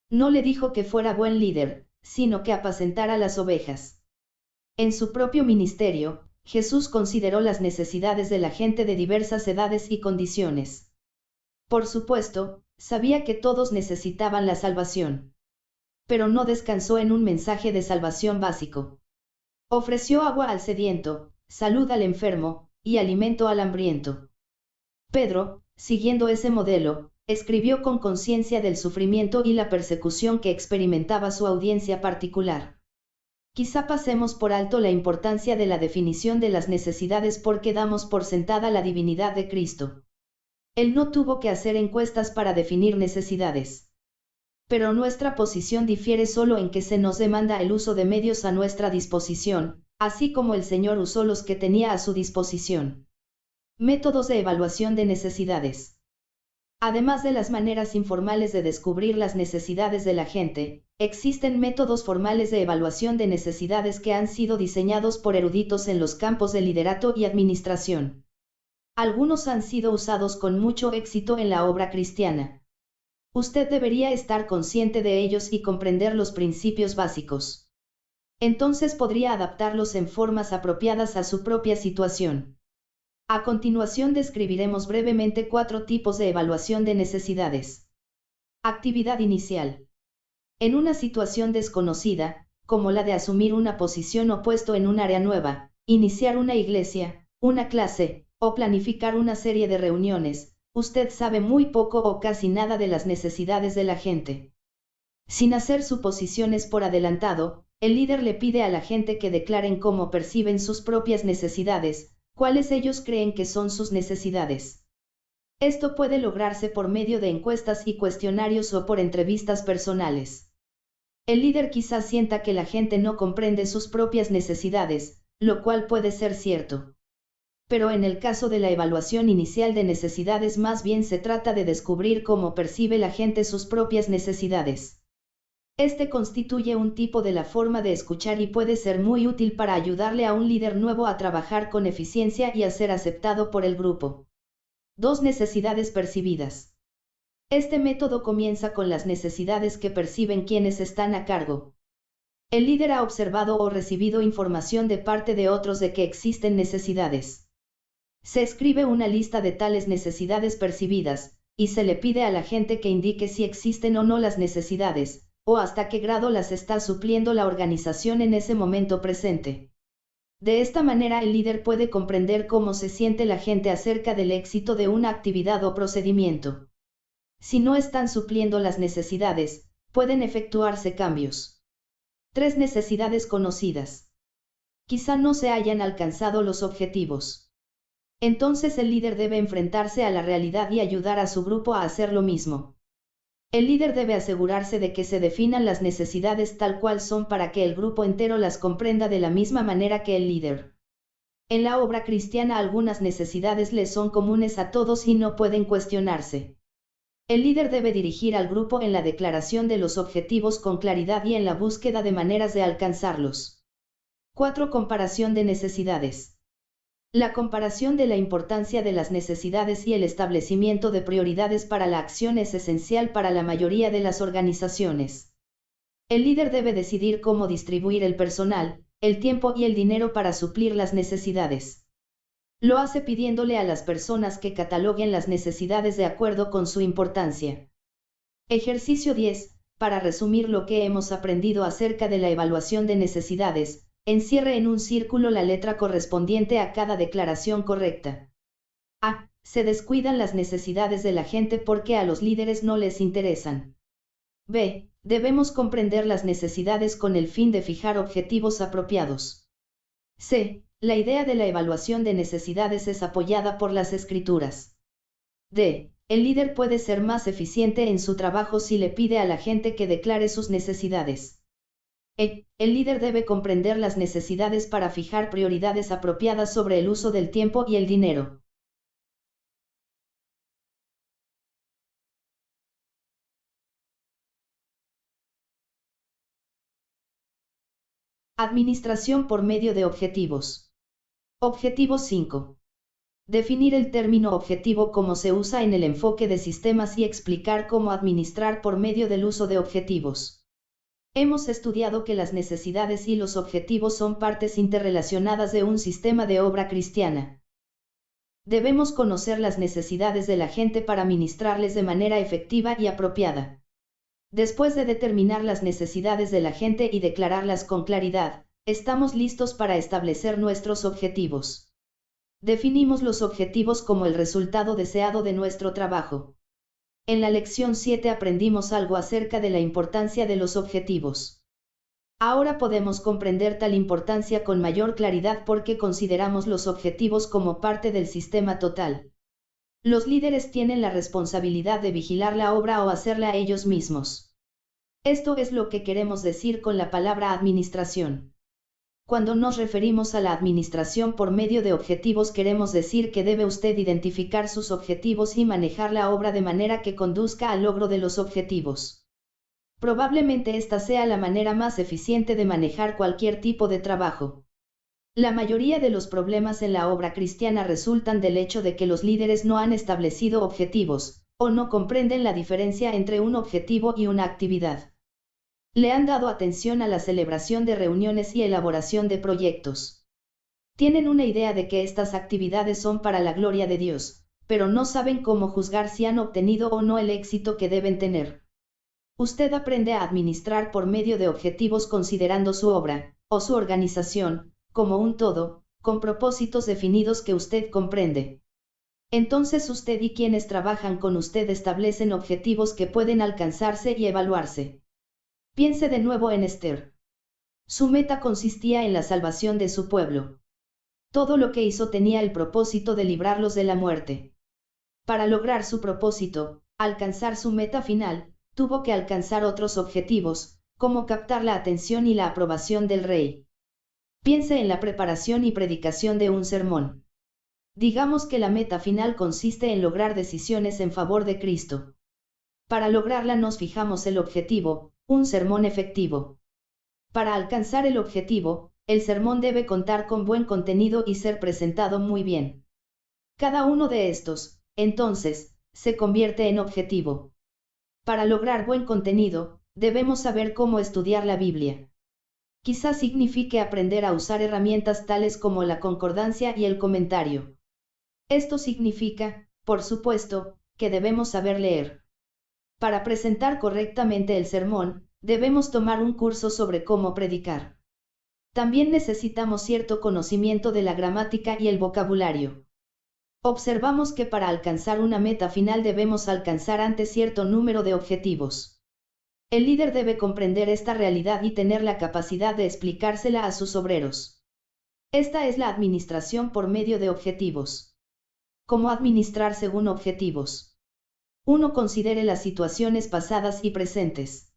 No le dijo que fuera buen líder, sino que apacentara las ovejas. En su propio ministerio, Jesús consideró las necesidades de la gente de diversas edades y condiciones. Por supuesto, sabía que todos necesitaban la salvación. Pero no descansó en un mensaje de salvación básico. Ofreció agua al sediento, salud al enfermo, y alimento al hambriento. Pedro, siguiendo ese modelo, escribió con conciencia del sufrimiento y la persecución que experimentaba su audiencia particular. Quizá pasemos por alto la importancia de la definición de las necesidades porque damos por sentada la divinidad de Cristo. Él no tuvo que hacer encuestas para definir necesidades. Pero nuestra posición difiere solo en que se nos demanda el uso de medios a nuestra disposición, así como el Señor usó los que tenía a su disposición. Métodos de evaluación de necesidades. Además de las maneras informales de descubrir las necesidades de la gente, existen métodos formales de evaluación de necesidades que han sido diseñados por eruditos en los campos de liderato y administración. Algunos han sido usados con mucho éxito en la obra cristiana. Usted debería estar consciente de ellos y comprender los principios básicos. Entonces podría adaptarlos en formas apropiadas a su propia situación. A continuación describiremos brevemente 4 tipos de evaluación de necesidades. Actividad inicial. En una situación desconocida, como la de asumir una posición o puesto en un área nueva, iniciar una iglesia, una clase, o planificar una serie de reuniones, usted sabe muy poco o casi nada de las necesidades de la gente. Sin hacer suposiciones por adelantado, el líder le pide a la gente que declaren cómo perciben sus propias necesidades, cuáles ellos creen que son sus necesidades. Esto puede lograrse por medio de encuestas y cuestionarios o por entrevistas personales. El líder quizás sienta que la gente no comprende sus propias necesidades, lo cual puede ser cierto. Pero en el caso de la evaluación inicial de necesidades más bien se trata de descubrir cómo percibe la gente sus propias necesidades. Este constituye un tipo de la forma de escuchar y puede ser muy útil para ayudarle a un líder nuevo a trabajar con eficiencia y a ser aceptado por el grupo. 2 necesidades percibidas. Este método comienza con las necesidades que perciben quienes están a cargo. El líder ha observado o recibido información de parte de otros de que existen necesidades. Se escribe una lista de tales necesidades percibidas, y se le pide a la gente que indique si existen o no las necesidades, o hasta qué grado las está supliendo la organización en ese momento presente. De esta manera el líder puede comprender cómo se siente la gente acerca del éxito de una actividad o procedimiento. Si no están supliendo las necesidades, pueden efectuarse cambios. 3 necesidades conocidas. Quizá no se hayan alcanzado los objetivos. Entonces el líder debe enfrentarse a la realidad y ayudar a su grupo a hacer lo mismo. El líder debe asegurarse de que se definan las necesidades tal cual son para que el grupo entero las comprenda de la misma manera que el líder. En la obra cristiana algunas necesidades les son comunes a todos y no pueden cuestionarse. El líder debe dirigir al grupo en la declaración de los objetivos con claridad y en la búsqueda de maneras de alcanzarlos. 4. Comparación de necesidades. La comparación de la importancia de las necesidades y el establecimiento de prioridades para la acción es esencial para la mayoría de las organizaciones. El líder debe decidir cómo distribuir el personal, el tiempo y el dinero para suplir las necesidades. Lo hace pidiéndole a las personas que cataloguen las necesidades de acuerdo con su importancia. Ejercicio 10. Para resumir lo que hemos aprendido acerca de la evaluación de necesidades, encierre en un círculo la letra correspondiente a cada declaración correcta. A. Se descuidan las necesidades de la gente porque a los líderes no les interesan. B. Debemos comprender las necesidades con el fin de fijar objetivos apropiados. C. La idea de la evaluación de necesidades es apoyada por las Escrituras. D. El líder puede ser más eficiente en su trabajo si le pide a la gente que declare sus necesidades. E. El líder debe comprender las necesidades para fijar prioridades apropiadas sobre el uso del tiempo y el dinero. Administración por medio de objetivos. Objetivo 5. Definir el término objetivo como se usa en el enfoque de sistemas y explicar cómo administrar por medio del uso de objetivos. Hemos estudiado que las necesidades y los objetivos son partes interrelacionadas de un sistema de obra cristiana. Debemos conocer las necesidades de la gente para ministrarles de manera efectiva y apropiada. Después de determinar las necesidades de la gente y declararlas con claridad, estamos listos para establecer nuestros objetivos. Definimos los objetivos como el resultado deseado de nuestro trabajo. En la lección 7 aprendimos algo acerca de la importancia de los objetivos. Ahora podemos comprender tal importancia con mayor claridad porque consideramos los objetivos como parte del sistema total. Los líderes tienen la responsabilidad de vigilar la obra o hacerla ellos mismos. Esto es lo que queremos decir con la palabra administración. Cuando nos referimos a la administración por medio de objetivos queremos decir que debe usted identificar sus objetivos y manejar la obra de manera que conduzca al logro de los objetivos. Probablemente esta sea la manera más eficiente de manejar cualquier tipo de trabajo. La mayoría de los problemas en la obra cristiana resultan del hecho de que los líderes no han establecido objetivos, o no comprenden la diferencia entre un objetivo y una actividad. Le han dado atención a la celebración de reuniones y elaboración de proyectos. Tienen una idea de que estas actividades son para la gloria de Dios, pero no saben cómo juzgar si han obtenido o no el éxito que deben tener. Usted aprende a administrar por medio de objetivos considerando su obra, o su organización, como un todo, con propósitos definidos que usted comprende. Entonces usted y quienes trabajan con usted establecen objetivos que pueden alcanzarse y evaluarse. Piense de nuevo en Esther. Su meta consistía en la salvación de su pueblo. Todo lo que hizo tenía el propósito de librarlos de la muerte. Para lograr su propósito, alcanzar su meta final, tuvo que alcanzar otros objetivos, como captar la atención y la aprobación del rey. Piense en la preparación y predicación de un sermón. Digamos que la meta final consiste en lograr decisiones en favor de Cristo. Para lograrla nos fijamos el objetivo, un sermón efectivo. Para alcanzar el objetivo, el sermón debe contar con buen contenido y ser presentado muy bien. Cada uno de estos, entonces, se convierte en objetivo. Para lograr buen contenido, debemos saber cómo estudiar la Biblia. Quizás signifique aprender a usar herramientas tales como la concordancia y el comentario. Esto significa, por supuesto, que debemos saber leer. Para presentar correctamente el sermón, debemos tomar un curso sobre cómo predicar. También necesitamos cierto conocimiento de la gramática y el vocabulario. Observamos que para alcanzar una meta final debemos alcanzar antes cierto número de objetivos. El líder debe comprender esta realidad y tener la capacidad de explicársela a sus obreros. Esta es la administración por medio de objetivos. ¿Cómo administrar según objetivos? 1. Considere las situaciones pasadas y presentes.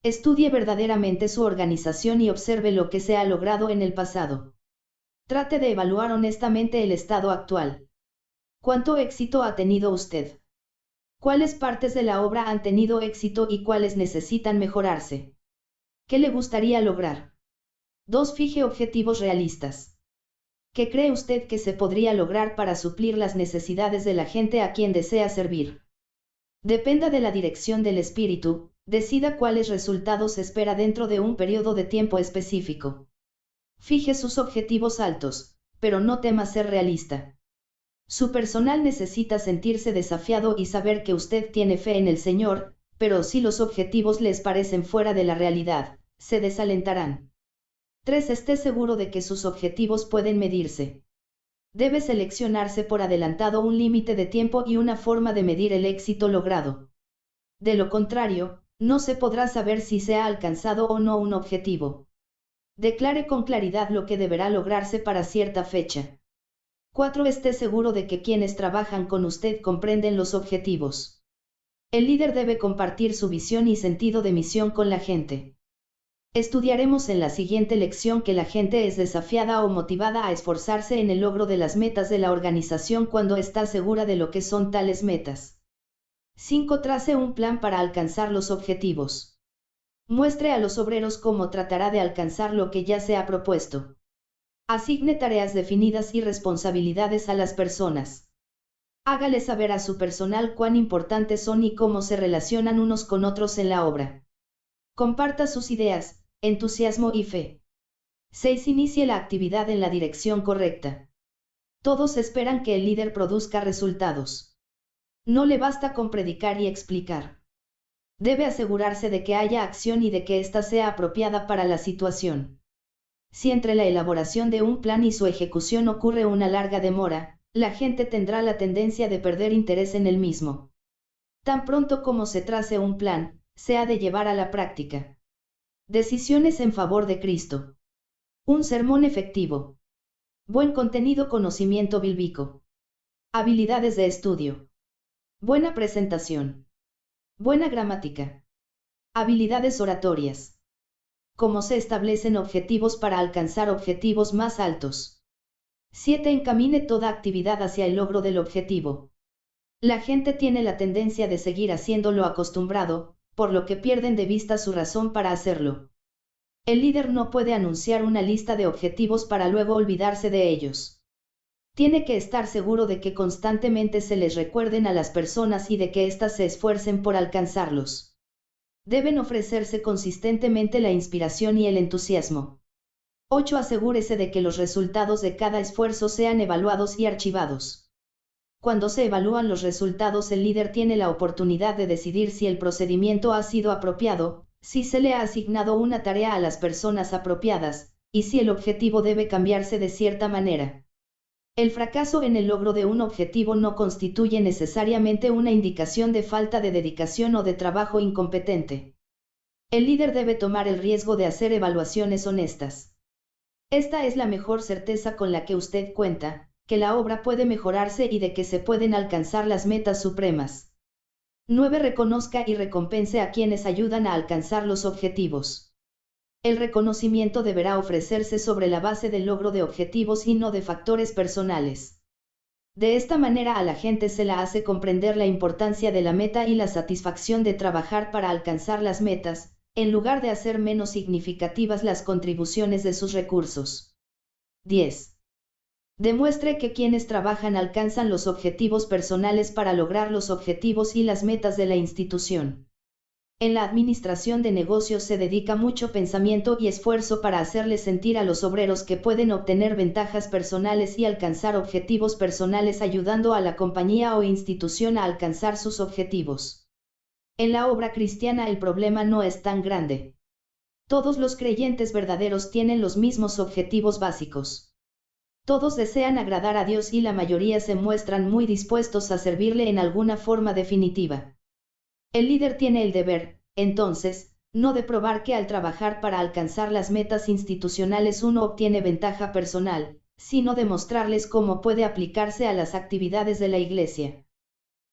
Estudie verdaderamente su organización y observe lo que se ha logrado en el pasado. Trate de evaluar honestamente el estado actual. ¿Cuánto éxito ha tenido usted? ¿Cuáles partes de la obra han tenido éxito y cuáles necesitan mejorarse? ¿Qué le gustaría lograr? 2. Fije objetivos realistas. ¿Qué cree usted que se podría lograr para suplir las necesidades de la gente a quien desea servir? Dependa de la dirección del Espíritu, decida cuáles resultados espera dentro de un periodo de tiempo específico. Fije sus objetivos altos, pero no tema ser realista. Su personal necesita sentirse desafiado y saber que usted tiene fe en el Señor, pero si los objetivos les parecen fuera de la realidad, se desalentarán. 3. Esté seguro de que sus objetivos pueden medirse. Debe seleccionarse por adelantado un límite de tiempo y una forma de medir el éxito logrado. De lo contrario, no se podrá saber si se ha alcanzado o no un objetivo. Declare con claridad lo que deberá lograrse para cierta fecha. 4. Esté seguro de que quienes trabajan con usted comprenden los objetivos. El líder debe compartir su visión y sentido de misión con la gente. Estudiaremos en la siguiente lección que la gente es desafiada o motivada a esforzarse en el logro de las metas de la organización cuando está segura de lo que son tales metas. 5. Trace un plan para alcanzar los objetivos. Muestre a los obreros cómo tratará de alcanzar lo que ya se ha propuesto. Asigne tareas definidas y responsabilidades a las personas. Hágale saber a su personal cuán importantes son y cómo se relacionan unos con otros en la obra. Comparta sus ideas, entusiasmo y fe. 6. Inicie la actividad en la dirección correcta. Todos esperan que el líder produzca resultados. No le basta con predicar y explicar. Debe asegurarse de que haya acción y de que ésta sea apropiada para la situación. Si entre la elaboración de un plan y su ejecución ocurre una larga demora, la gente tendrá la tendencia de perder interés en el mismo. Tan pronto como se trace un plan, se ha de llevar a la práctica. Decisiones en favor de Cristo. Un sermón efectivo. Buen contenido, conocimiento bíblico. Habilidades de estudio. Buena presentación. Buena gramática. Habilidades oratorias. ¿Cómo se establecen objetivos para alcanzar objetivos más altos? 7. Encamine toda actividad hacia el logro del objetivo. La gente tiene la tendencia de seguir haciendo lo acostumbrado, por lo que pierden de vista su razón para hacerlo. El líder no puede anunciar una lista de objetivos para luego olvidarse de ellos. Tiene que estar seguro de que constantemente se les recuerden a las personas y de que éstas se esfuercen por alcanzarlos. Deben ofrecerse consistentemente la inspiración y el entusiasmo. 8. Asegúrese de que los resultados de cada esfuerzo sean evaluados y archivados. Cuando se evalúan los resultados, el líder tiene la oportunidad de decidir si el procedimiento ha sido apropiado, si se le ha asignado una tarea a las personas apropiadas, y si el objetivo debe cambiarse de cierta manera. El fracaso en el logro de un objetivo no constituye necesariamente una indicación de falta de dedicación o de trabajo incompetente. El líder debe tomar el riesgo de hacer evaluaciones honestas. Esta es la mejor certeza con la que usted cuenta, que la obra puede mejorarse y de que se pueden alcanzar las metas supremas. 9. Reconozca y recompense a quienes ayudan a alcanzar los objetivos. El reconocimiento deberá ofrecerse sobre la base del logro de objetivos y no de factores personales. De esta manera a la gente se la hace comprender la importancia de la meta y la satisfacción de trabajar para alcanzar las metas, en lugar de hacer menos significativas las contribuciones de sus recursos. 10. Demuestre que quienes trabajan alcanzan los objetivos personales para lograr los objetivos y las metas de la institución. En la administración de negocios se dedica mucho pensamiento y esfuerzo para hacerles sentir a los obreros que pueden obtener ventajas personales y alcanzar objetivos personales ayudando a la compañía o institución a alcanzar sus objetivos. En la obra cristiana el problema no es tan grande. Todos los creyentes verdaderos tienen los mismos objetivos básicos. Todos desean agradar a Dios y la mayoría se muestran muy dispuestos a servirle en alguna forma definitiva. El líder tiene el deber, entonces, no de probar que al trabajar para alcanzar las metas institucionales uno obtiene ventaja personal, sino de mostrarles cómo puede aplicarse a las actividades de la Iglesia.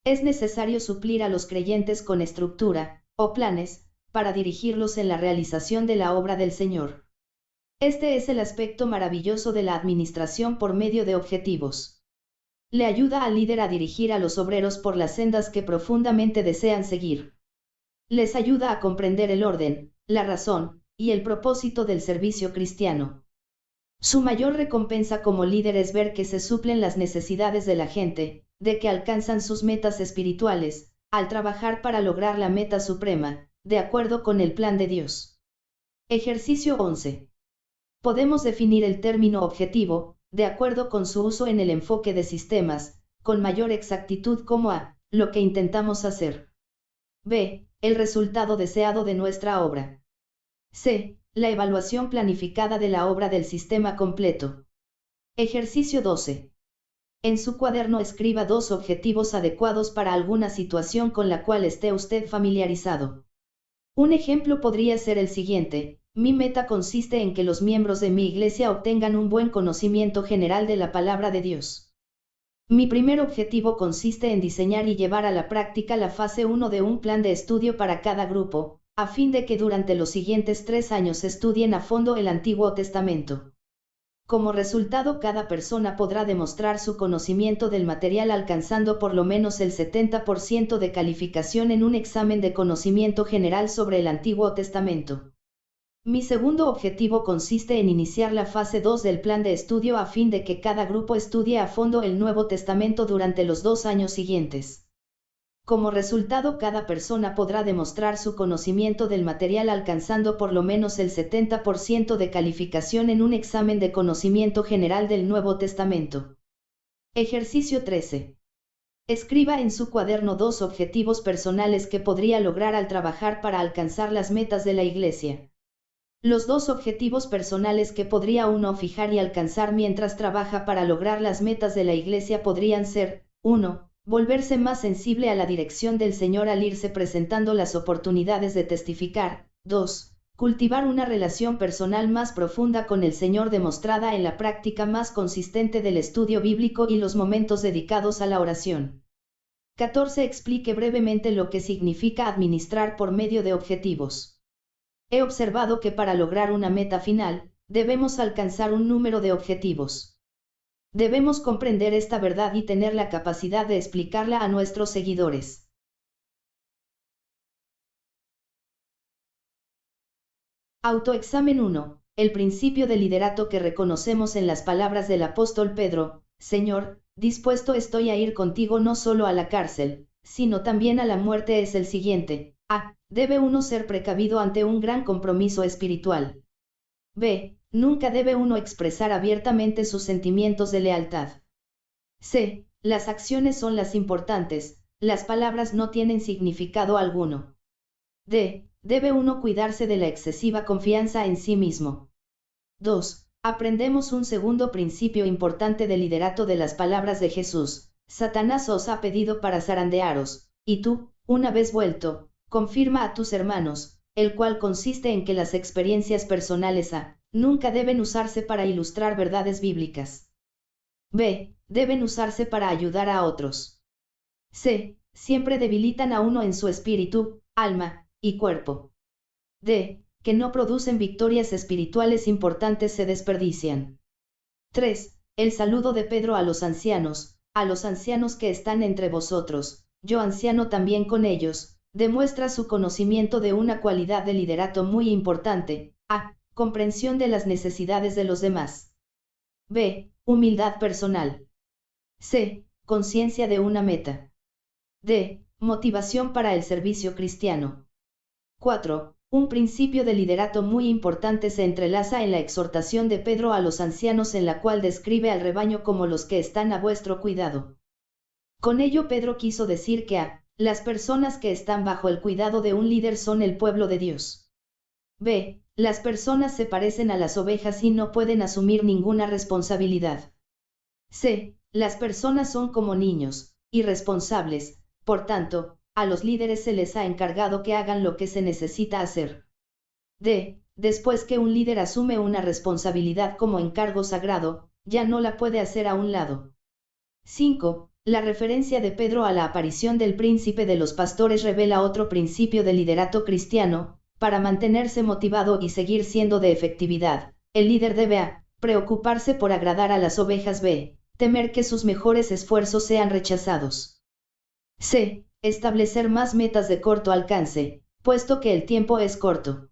Es necesario suplir a los creyentes con estructura, o planes, para dirigirlos en la realización de la obra del Señor. Este es el aspecto maravilloso de la administración por medio de objetivos. Le ayuda al líder a dirigir a los obreros por las sendas que profundamente desean seguir. Les ayuda a comprender el orden, la razón, y el propósito del servicio cristiano. Su mayor recompensa como líder es ver que se suplen las necesidades de la gente, de que alcanzan sus metas espirituales, al trabajar para lograr la meta suprema, de acuerdo con el plan de Dios. Ejercicio 11. Podemos definir el término objetivo, de acuerdo con su uso en el enfoque de sistemas, con mayor exactitud como a, lo que intentamos hacer. B, el resultado deseado de nuestra obra. C, la evaluación planificada de la obra del sistema completo. Ejercicio 12. En su cuaderno escriba 2 objetivos adecuados para alguna situación con la cual esté usted familiarizado. Un ejemplo podría ser el siguiente: mi meta consiste en que los miembros de mi iglesia obtengan un buen conocimiento general de la palabra de Dios. Mi primer objetivo consiste en diseñar y llevar a la práctica la fase 1 de un plan de estudio para cada grupo, a fin de que durante los siguientes 3 años estudien a fondo el Antiguo Testamento. Como resultado, cada persona podrá demostrar su conocimiento del material alcanzando por lo menos el 70% de calificación en un examen de conocimiento general sobre el Antiguo Testamento. Mi segundo objetivo consiste en iniciar la fase 2 del plan de estudio a fin de que cada grupo estudie a fondo el Nuevo Testamento durante los 2 años siguientes. Como resultado, cada persona podrá demostrar su conocimiento del material alcanzando por lo menos el 70% de calificación en un examen de conocimiento general del Nuevo Testamento. Ejercicio 13. Escriba en su cuaderno 2 objetivos personales que podría lograr al trabajar para alcanzar las metas de la Iglesia. Los 2 objetivos personales que podría uno fijar y alcanzar mientras trabaja para lograr las metas de la Iglesia podrían ser: 1. Volverse más sensible a la dirección del Señor al irse presentando las oportunidades de testificar. 2. Cultivar una relación personal más profunda con el Señor demostrada en la práctica más consistente del estudio bíblico y los momentos dedicados a la oración. 14. Explique brevemente lo que significa administrar por medio de objetivos. He observado que para lograr una meta final, debemos alcanzar un número de objetivos. Debemos comprender esta verdad y tener la capacidad de explicarla a nuestros seguidores. Autoexamen 1. El principio de liderato que reconocemos en las palabras del apóstol Pedro: Señor, dispuesto estoy a ir contigo no solo a la cárcel, sino también a la muerte, es el siguiente. A. Debe uno ser precavido ante un gran compromiso espiritual. B. Nunca debe uno expresar abiertamente sus sentimientos de lealtad. C. Las acciones son las importantes, las palabras no tienen significado alguno. D. Debe uno cuidarse de la excesiva confianza en sí mismo. 2. Aprendemos un segundo principio importante de liderato de las palabras de Jesús: Satanás os ha pedido para zarandearos, y tú, una vez vuelto, confirma a tus hermanos, el cual consiste en que las experiencias personales A. Nunca deben usarse para ilustrar verdades bíblicas. B. Deben usarse para ayudar a otros. C. Siempre debilitan a uno en su espíritu, alma y cuerpo. D. Que no producen victorias espirituales importantes, se desperdician. 3. El saludo de Pedro a los ancianos que están entre vosotros, yo anciano también con ellos, demuestra su conocimiento de una cualidad de liderato muy importante. A. Comprensión de las necesidades de los demás. B. Humildad personal. C. Conciencia de una meta. D. Motivación para el servicio cristiano. 4. Un principio de liderato muy importante se entrelaza en la exhortación de Pedro a los ancianos, en la cual describe al rebaño como los que están a vuestro cuidado. Con ello Pedro quiso decir que las personas que están bajo el cuidado de un líder son el pueblo de Dios. B. Las personas se parecen a las ovejas y no pueden asumir ninguna responsabilidad. C. Las personas son como niños, irresponsables, por tanto, a los líderes se les ha encargado que hagan lo que se necesita hacer. D. Después que un líder asume una responsabilidad como encargo sagrado, ya no la puede hacer a un lado. 5. La referencia de Pedro a la aparición del príncipe de los pastores revela otro principio de liderato cristiano. Para mantenerse motivado y seguir siendo de efectividad, el líder debe a. Preocuparse por agradar a las ovejas. B. Temer que sus mejores esfuerzos sean rechazados. C. Establecer más metas de corto alcance, puesto que el tiempo es corto.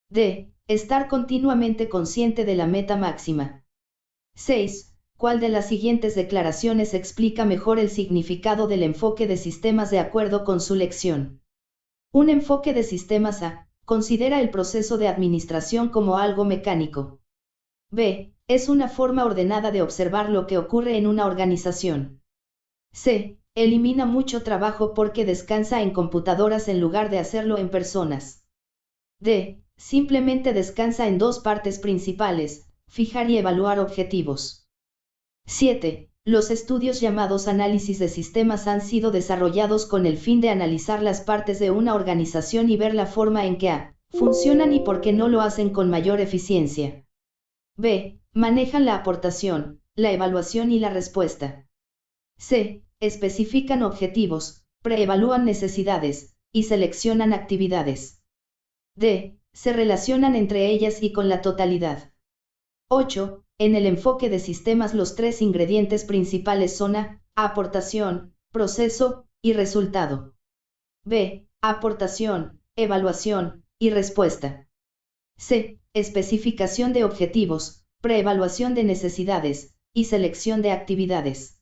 D. Estar continuamente consciente de la meta máxima. 6. ¿Cuál de las siguientes declaraciones explica mejor el significado del enfoque de sistemas de acuerdo con su lección? Un enfoque de sistemas A. Considera el proceso de administración como algo mecánico. B. Es una forma ordenada de observar lo que ocurre en una organización. C. Elimina mucho trabajo porque descansa en computadoras en lugar de hacerlo en personas. D. Simplemente descansa en dos partes principales: fijar y evaluar objetivos. 7. Los estudios llamados análisis de sistemas han sido desarrollados con el fin de analizar las partes de una organización y ver la forma en que funcionan y por qué no lo hacen con mayor eficiencia. B. Manejan la aportación, la evaluación y la respuesta. C. Especifican objetivos, preevalúan necesidades, y seleccionan actividades. D. Se relacionan entre ellas y con la totalidad. 8. En el enfoque de sistemas los tres ingredientes principales son A. Aportación, proceso, y resultado. B. Aportación, evaluación, y respuesta. C. Especificación de objetivos, preevaluación de necesidades, y selección de actividades.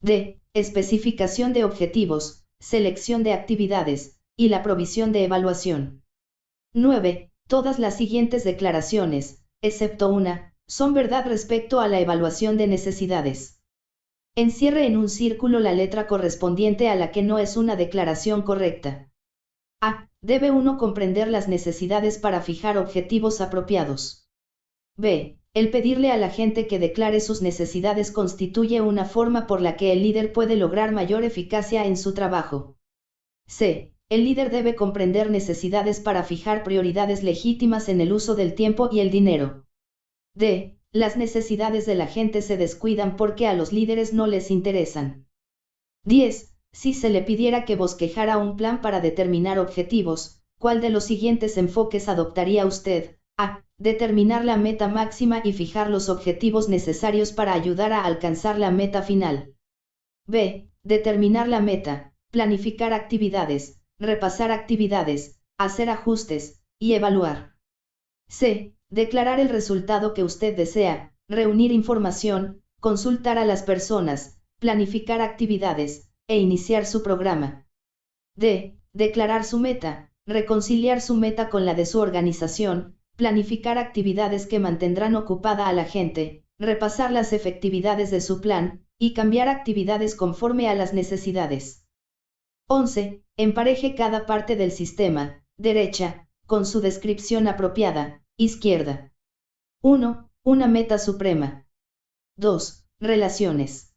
D. Especificación de objetivos, selección de actividades, y la provisión de evaluación. 9. Todas las siguientes declaraciones, excepto una, son verdad respecto a la evaluación de necesidades. Encierre en un círculo la letra correspondiente a la que no es una declaración correcta. A. Debe uno comprender las necesidades para fijar objetivos apropiados. B. El pedirle a la gente que declare sus necesidades constituye una forma por la que el líder puede lograr mayor eficacia en su trabajo. C. El líder debe comprender necesidades para fijar prioridades legítimas en el uso del tiempo y el dinero. D. Las necesidades de la gente se descuidan porque a los líderes no les interesan. 10. Si se le pidiera que bosquejara un plan para determinar objetivos, ¿cuál de los siguientes enfoques adoptaría usted? A. Determinar la meta máxima y fijar los objetivos necesarios para ayudar a alcanzar la meta final. B. Determinar la meta, planificar actividades, repasar actividades, hacer ajustes, y evaluar. C. Declarar el resultado que usted desea, reunir información, consultar a las personas, planificar actividades, e iniciar su programa. D. Declarar su meta, reconciliar su meta con la de su organización, planificar actividades que mantendrán ocupada a la gente, repasar las efectividades de su plan, y cambiar actividades conforme a las necesidades. 11. Empareje cada parte del sistema, derecha, con su descripción apropiada, izquierda. 1. Una meta suprema. 2. Relaciones.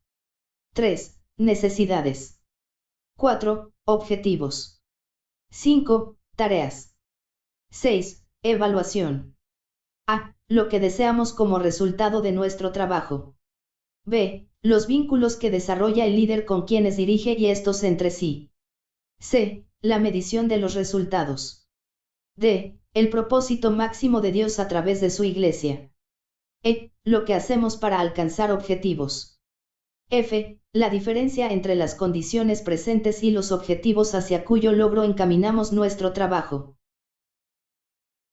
3. Necesidades. 4. Objetivos. 5. Tareas. 6. Evaluación. A. Lo que deseamos como resultado de nuestro trabajo. B. Los vínculos que desarrolla el líder con quienes dirige y estos entre sí. C. La medición de los resultados. D. El propósito máximo de Dios a través de su iglesia. E. Lo que hacemos para alcanzar objetivos. F. La diferencia entre las condiciones presentes y los objetivos hacia cuyo logro encaminamos nuestro trabajo.